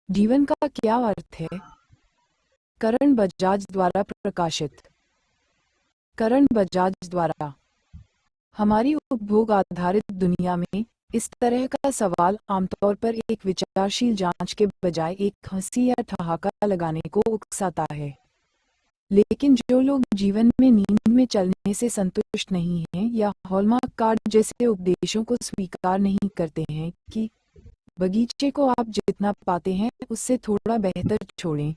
जीवन का क्या अर्थ है? करण बजाज द्वारा प्रकाशित। करण बजाज द्वारा। हमारी उपभोग आधारित दुनिया में इस तरह का सवाल आमतौर पर एक विचारशील जांच के बजाय एक हंसी या ठहाका लगाने को उकसाता है। लेकिन जो लोग जीवन में नींद में चलने से संतुष्ट नहीं हैं या हॉलमार्क कार्ड जैसे उपदेशों को स्वीकार नहीं करते हैं कि बगीचे को आप जितना पाते हैं उससे थोड़ा बेहतर छोड़ें,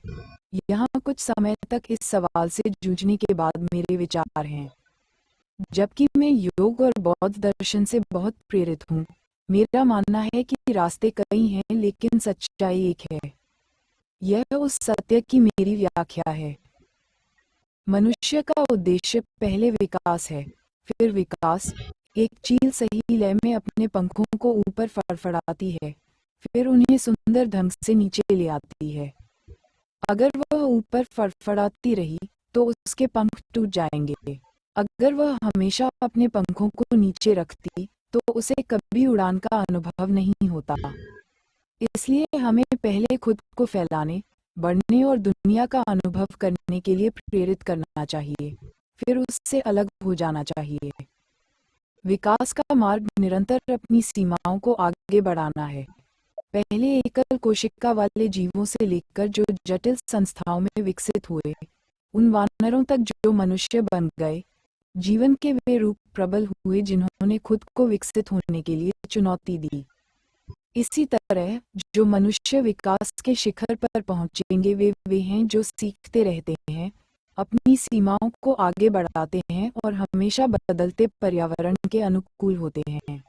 यहाँ कुछ समय तक इस सवाल से जूझने के बाद मेरे विचार हैं। जबकि मैं योग और बौद्ध दर्शन से बहुत प्रेरित हूँ, मेरा मानना है कि रास्ते कई हैं लेकिन सच्चाई एक है। यह उस सत्य की मेरी व्याख्या है। मनुष्य का उद्देश्य पहले विकास है, फिर विकास। एक चील सही लय में अपने पंखों को ऊपर फड़फड़ाती है, फिर उन्हें सुंदर ढंग से नीचे ले आती है। अगर वह ऊपर फड़फड़ाती रही तो उसके पंख टूट जाएंगे। अगर वह हमेशा अपने पंखों को नीचे रखती तो उसे कभी उड़ान का अनुभव नहीं होता। इसलिए हमें पहले खुद को फैलाने, बढ़ने और दुनिया का अनुभव करने के लिए प्रेरित करना चाहिए, फिर उससे अलग हो जाना चाहिए। विकास का मार्ग निरंतर अपनी सीमाओं को आगे बढ़ाना है। पहले एकल कोशिका वाले जीवों से लेकर जो जटिल संस्थाओं में विकसित हुए, उन वानरों तक जो मनुष्य बन गए, जीवन के वे रूप प्रबल हुए जिन्होंने खुद को विकसित होने के लिए चुनौती दी। इसी तरह जो मनुष्य विकास के शिखर पर पहुंचेंगे वे हैं जो सीखते रहते हैं, अपनी सीमाओं को आगे बढ़ाते हैं और हमेशा बदलते पर्यावरण के अनुकूल होते हैं।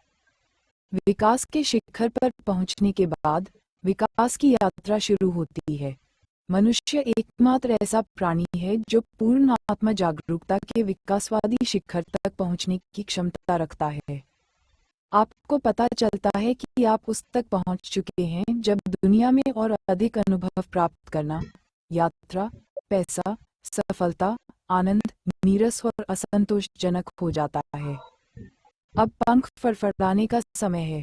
विकास के शिखर पर पहुंचने के बाद विकास की यात्रा शुरू होती है। मनुष्य एकमात्र ऐसा प्राणी है जो पूर्ण आत्म जागरूकता के विकासवादी शिखर तक पहुंचने की क्षमता रखता है। आपको पता चलता है कि आप उस तक पहुंच चुके हैं जब दुनिया में और अधिक अनुभव प्राप्त करना, यात्रा, पैसा, सफलता, आनंद, नीरस और असंतोषजनक हो जाता है। अब पंख फड़फड़ाने का समय है।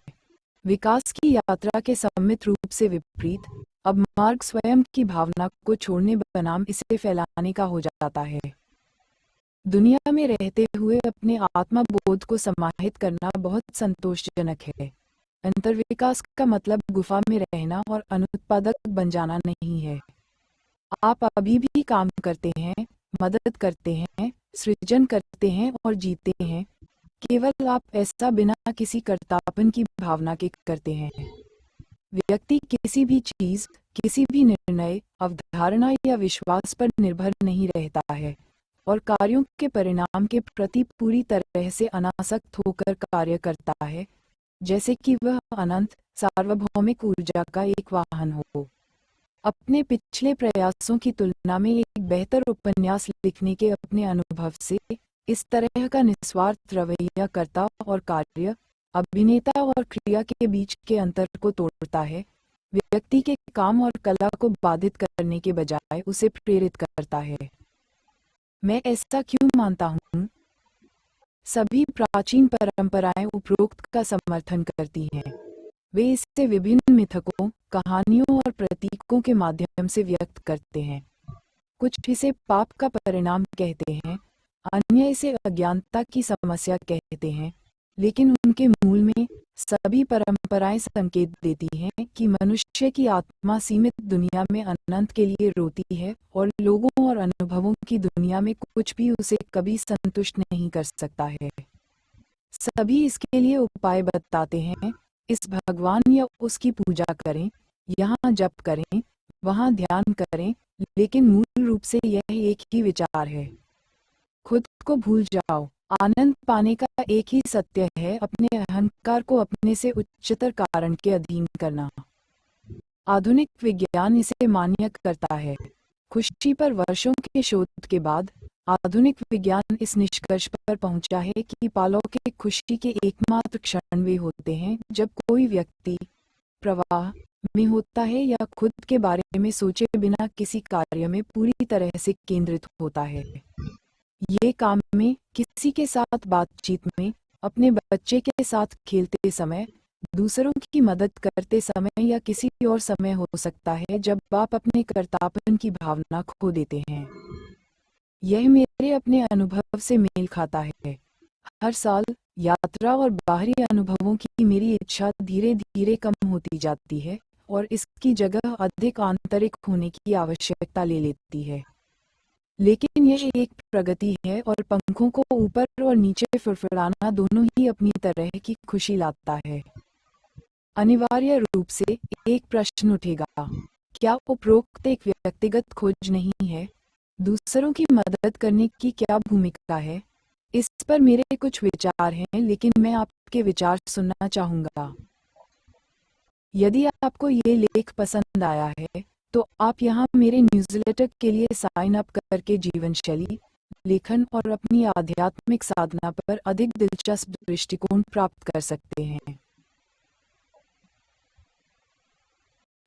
विकास की यात्रा के सम्मित रूप से विपरीत, अब मार्ग स्वयं की भावना को छोड़ने बनाम इसे फैलाने का हो जाता है। दुनिया में रहते हुए अपने आत्मा बोध को समाहित करना बहुत संतोषजनक है। अंतर्विकास का मतलब गुफा में रहना और अनुत्पादक बन जाना नहीं है। आप अभी भी काम करते हैं, मदद करते हैं, सृजन करते हैं और जीते हैं, केवल आप ऐसा बिना किसी कर्तापन की भावना के करते हैं। व्यक्ति किसी भी चीज, किसी भी निर्णय, अवधारणा या विश्वास पर निर्भर नहीं रहता है और कार्यों के परिणाम के प्रति पूरी तरह से अनासक्त होकर कार्य करता है, जैसे कि वह अनंत सार्वभौमिक ऊर्जा का एक वाहन हो। अपने पिछले प्रयासों की तुलना में एक बेहतर उपन्यास लिखने के अपने अनुभव से इस तरह का निस्वार्थ रवैया कर्ता और कार्य, अभिनेता और क्रिया के बीच के अंतर को तोड़ता है, व्यक्ति के काम और कला को बाधित करने के बजाय उसे प्रेरित करता है। मैं ऐसा क्यों मानता हूँ? सभी प्राचीन परंपराएं उपरोक्त का समर्थन करती हैं। वे इसे विभिन्न मिथकों, कहानियों और प्रतीकों के माध्यम से व्यक्त करते हैं। कुछ इसे पाप का परिणाम कहते हैं, अन्य इसे अज्ञानता की समस्या कहते हैं, लेकिन उनके मूल में सभी परंपराएं संकेत देती हैं कि मनुष्य की आत्मा सीमित दुनिया में अनंत के लिए रोती है और लोगों और अनुभवों की दुनिया में कुछ भी उसे कभी संतुष्ट नहीं कर सकता है। सभी इसके लिए उपाय बताते हैं। इस भगवान या उसकी पूजा करें, यहाँ जप करें, वहाँ ध्यान करें, लेकिन मूल रूप से यह एक ही विचार है। खुद को भूल जाओ। आनंद पाने का एक ही सत्य है अपने अहंकार को अपने से उच्चतर कारण के अधीन करना। आधुनिक विज्ञान इसे मान्य करता है। खुशी पर वर्षों के शोध के बाद आधुनिक विज्ञान इस निष्कर्ष पर पहुंचा है कि पालौकिक खुशी के एकमात्र क्षण वे होते हैं जब कोई व्यक्ति प्रवाह में होता है या खुद के बारे में सोचे बिना किसी कार्य में पूरी तरह से केंद्रित होता है। ये काम में, किसी के साथ बातचीत में, अपने बच्चे के साथ खेलते समय, दूसरों की मदद करते समय या किसी और समय हो सकता है जब आप अपने कर्तव्यपन की भावना खो देते हैं। यह मेरे अपने अनुभव से मेल खाता है। हर साल यात्रा और बाहरी अनुभवों की मेरी इच्छा धीरे धीरे कम होती जाती है और इसकी जगह अधिक आंतरिक होने की आवश्यकता ले लेती है। लेकिन यह एक प्रगति है और पंखों को ऊपर और नीचे फड़फड़ाना दोनों ही अपनी तरह की खुशी लाता है। अनिवार्य रूप से एक प्रश्न उठेगा, क्या उपरोक्त एक व्यक्तिगत खोज नहीं है? दूसरों की मदद करने की क्या भूमिका है? इस पर मेरे कुछ विचार हैं, लेकिन मैं आपके विचार सुनना चाहूँगा। यदि आपको ये लेख पसंद आया है, तो आप यहाँ मेरे न्यूज़लेटर के लिए साइन अप करके जीवन शैली, लेखन और अपनी आध्यात्मिक साधना पर अधिक दिलचस्प दृष्टिकोण प्राप्त कर सकते हैं।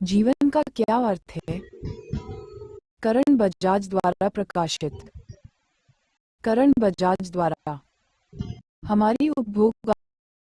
जीवन का क्या अर्थ है? करण बजाज द्वारा प्रकाशित। करण बजाज द्वारा हमारी उपभोग